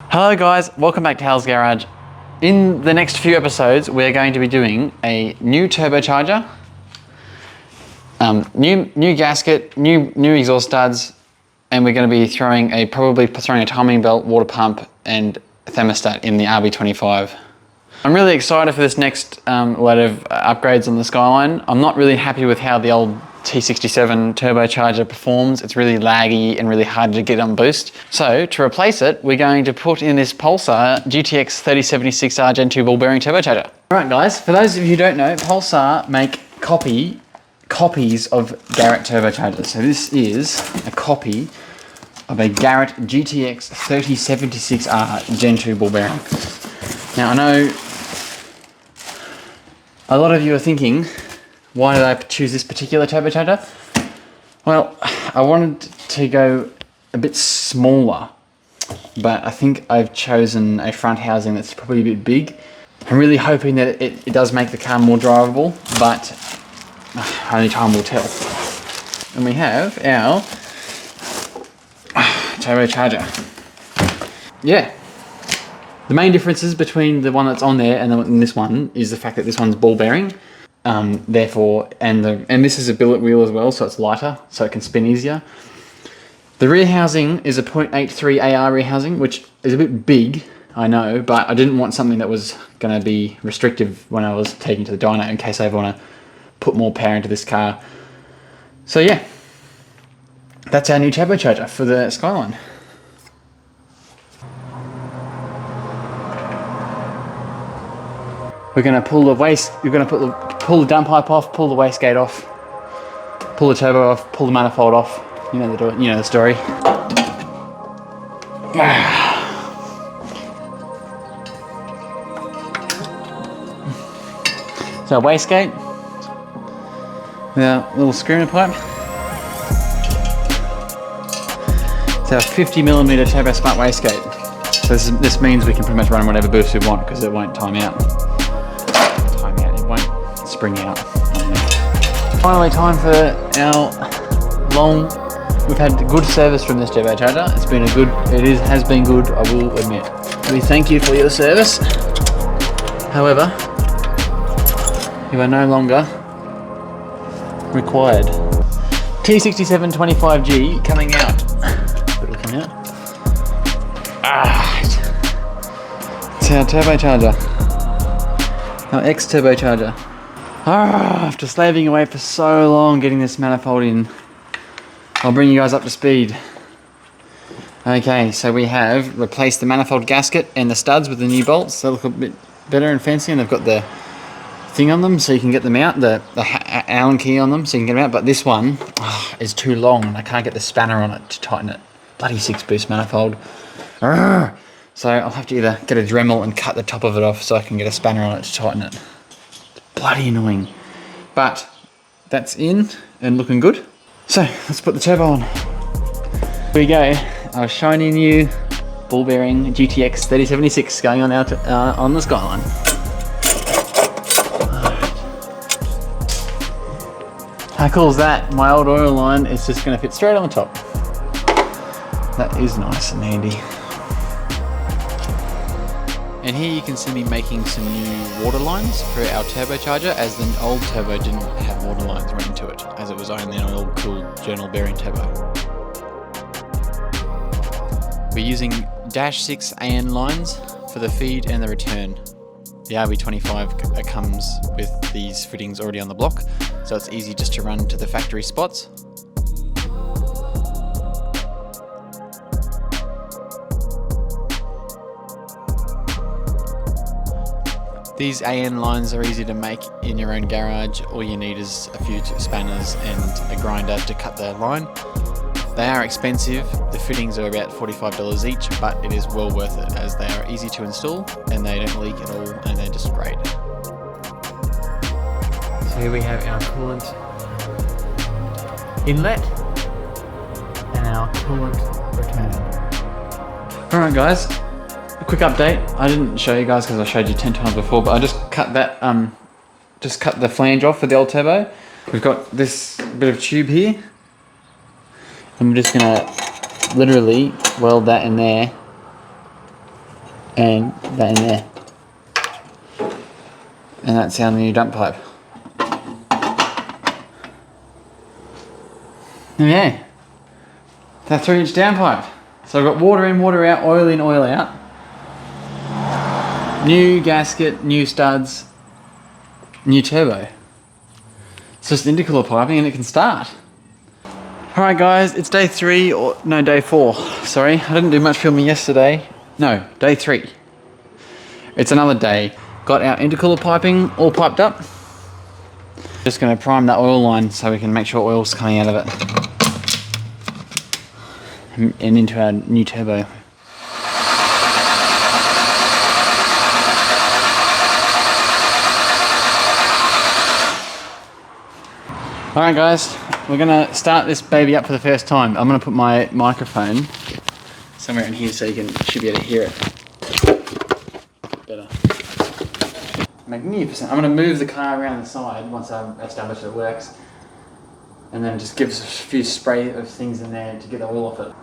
Hello guys, welcome back to Howlers Garage. In the next few episodes, we're going to be doing a new turbocharger, new gasket, new exhaust studs, and we're going to be probably throwing a timing belt, water pump, and thermostat in the RB25. I'm really excited for this next load of upgrades on the Skyline. I'm not really happy with how the old T67 turbocharger performs. It's really laggy and really hard to get on boost. So to replace it, we're going to put in this Pulsar GTX 3076R Gen 2 ball bearing turbocharger. All right guys, for those of you who don't know, Pulsar make copies of Garrett turbochargers. So this is a copy of a Garrett GTX 3076R Gen 2 ball bearing. Now I know a lot of you are thinking, why did I choose this particular turbocharger? Well, I wanted to go a bit smaller, but I think I've chosen a front housing that's probably a bit big. I'm really hoping that it does make the car more drivable, but only time will tell. And we have our turbocharger. Yeah. The main differences between the one that's on there and this one is the fact that this one's ball bearing. And this is a billet wheel as well, so it's lighter, so it can spin easier. The rear housing is a 0.83 AR rear housing, which is a bit big, I know, but I didn't want something that was going to be restrictive when I was taking to the dyno in case I ever want to put more power into this car. So yeah, that's our new turbocharger for the Skyline. We're going to pull the pull the dump pipe off, pull the wastegate off, pull the turbo off, pull the manifold off. You know the story. So wastegate with our little screamer pipe. It's our 50mm turbo smart wastegate. So this means we can pretty much run whatever boost we want because it won't time out. Spring out. Finally, time for our we've had good service from this turbocharger. Has been good, I will admit. We thank you for your service. However, you are no longer required. T67 25G coming out. It'll come out. It's our turbocharger. Our ex-turbocharger. After slaving away for so long getting this manifold in, I'll bring you guys up to speed. Okay, so we have replaced the manifold gasket and the studs with the new bolts. They look a bit better and fancy, and they've got the thing on them so you can get them out, the Allen key on them so you can get them out, but this one is too long and I can't get the spanner on it to tighten it. Bloody 6-boost manifold. So I'll have to either get a Dremel and cut the top of it off so I can get a spanner on it to tighten it. Bloody annoying, but that's in and looking good. So let's put the turbo on. Here we go, our shiny new ball bearing GTX 3076 going on out on the Skyline. How cool is that? My old oil line is just going to fit straight on the top. That is nice and handy. And here you can see me making some new water lines for our turbocharger, as the old turbo didn't have water lines running to it, as it was only an oil-cooled journal bearing turbo. We're using -6 AN lines for the feed and the return. The RB25 comes with these fittings already on the block, so it's easy just to run to the factory spots. These AN lines are easy to make in your own garage. All you need is a few spanners and a grinder to cut the line. They are expensive. The fittings are about $45 each, but it is well worth it as they are easy to install and they don't leak at all and they're just great. So here we have our coolant inlet and our coolant return. Alright guys, a quick update. I didn't show you guys because I showed you 10 times before, but I just cut that, just cut the flange off for the old turbo. We've got this bit of tube here, and we're just gonna literally weld that in there and that in there. And that's down the new dump pipe. Yeah, that 3-inch downpipe. So I've got water in, water out, oil in, oil out. New gasket, new studs, new turbo. It's just intercooler piping and it can start. Alright guys, it's day 3, day 4. Sorry, I didn't do much filming yesterday. No, day 3. It's another day. Got our intercooler piping all piped up. Just going to prime that oil line so we can make sure oil's coming out of it. And into our new turbo. Alright guys, we're going to start this baby up for the first time. I'm going to put my microphone somewhere in here so you should be able to hear it better. Magnificent. I'm going to move the car around the side once I've established it works. And then just give us a few spray of things in there to get the oil off it.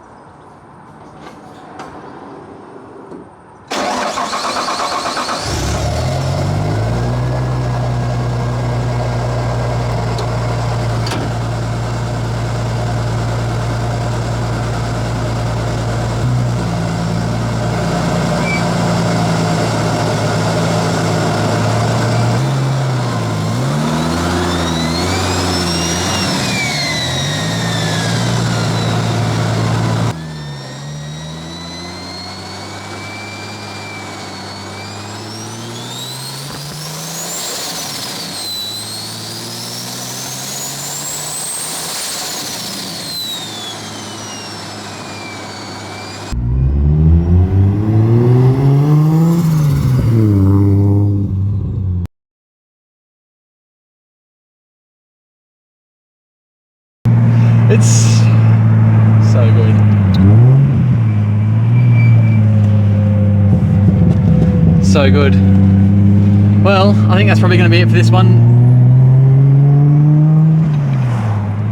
It's so good. So good. Well, I think that's probably going to be it for this one.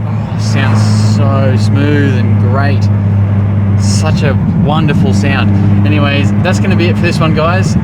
Oh, sounds so smooth and great. Such a wonderful sound. Anyways, that's going to be it for this one, guys.